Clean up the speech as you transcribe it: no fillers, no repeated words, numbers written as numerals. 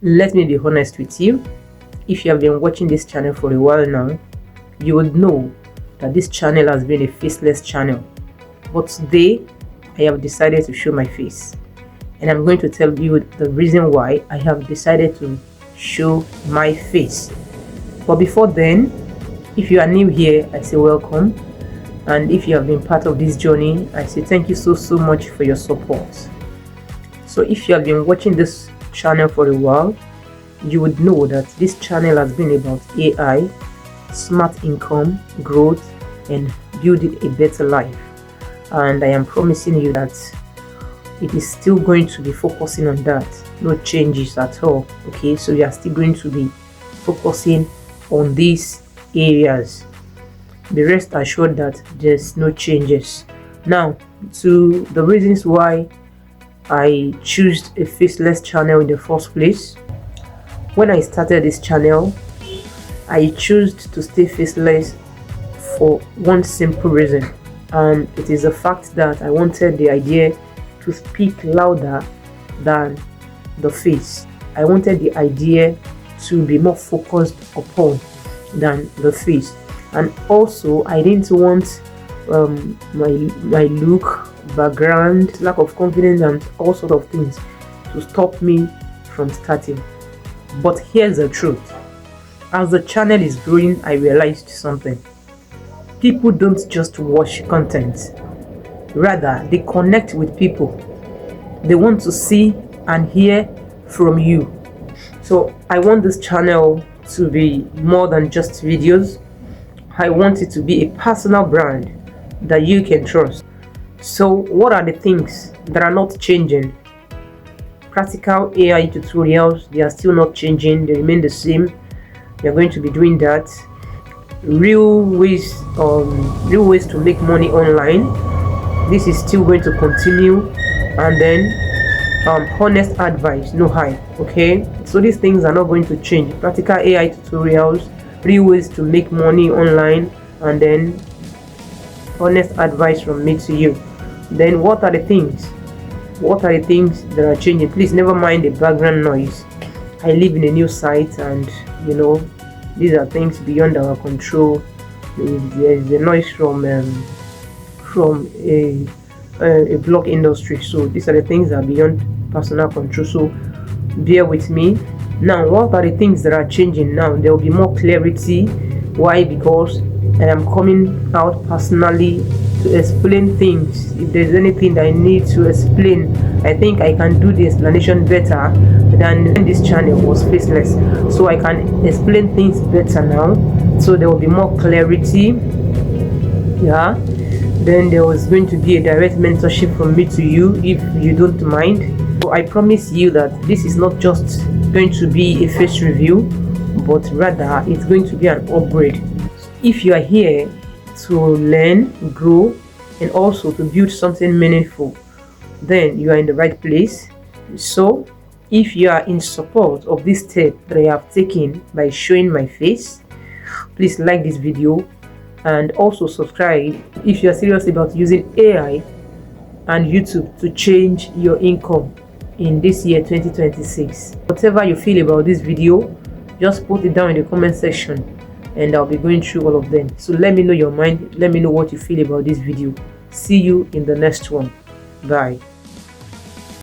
Let me be honest with you. If you have been watching this channel for a while now, you would know that this channel has been a faceless channel. But today, I have decided to show my face. And I'm going to tell you the reason why I have decided to show my face. But before then, if you are new here, I say welcome. And if you have been part of this journey, I say thank you so much for your support. So if you have been watching this channel for a while, you would know that this channel has been about AI, smart income, growth, and building a better life. And I am promising you that it is still going to be focusing on that. No changes at all. Okay, so we are still going to be focusing on these areas. Be rest assured that there's no changes. Now, to the reasons why I chose a faceless channel in the first place. When I started this channel, I chose to stay faceless for one simple reason, and it is the fact that I wanted the idea to speak louder than the face. I wanted the idea to be more focused upon than the face. And also, I didn't want my look, background, lack of confidence, and all sort of things to stop me from starting. But here's the truth. As the channel is growing, I realized something. People don't just watch content. Rather, they connect with people. They want to see and hear from you. So I want this channel to be more than just videos. I want it to be a personal brand that you can trust. So what are the things that are not changing? Practical AI tutorials, they are still not changing. They remain the same. We are going to be doing that. Real ways to make money online. This is still going to continue. And then honest advice, no hype. Okay, so these things are not going to change. Practical AI tutorials, real ways to make money online, and then honest advice from me to you. Then what are the things that are changing? Please never mind the background noise. I live in a new site, and these are things beyond our control. There is a noise from a block industry, so these are the things that are beyond personal control, so bear with me. Now, what are the things that are changing now? There will be more clarity. Why? Because I am coming out personally to explain things. If there's anything that I need to explain, I think I can do the explanation better than when this channel was faceless. So I can explain things better now, so there will be more clarity. Yeah, then there was going to be a direct mentorship from me to you, if you don't mind. So I promise you that this is not just going to be a face review, but rather it's going to be an upgrade. If you are here to learn, grow, and also to build something meaningful, then you are in the right place. So if you are in support of this step that I have taken by showing my face, please like this video and also subscribe if you are serious about using AI and YouTube to change your income in this year 2026. Whatever you feel about this video, just put it down in the comment section and I'll be going through all of them. So let me know your mind, let me know what you feel about this video. See you in the next one. Bye.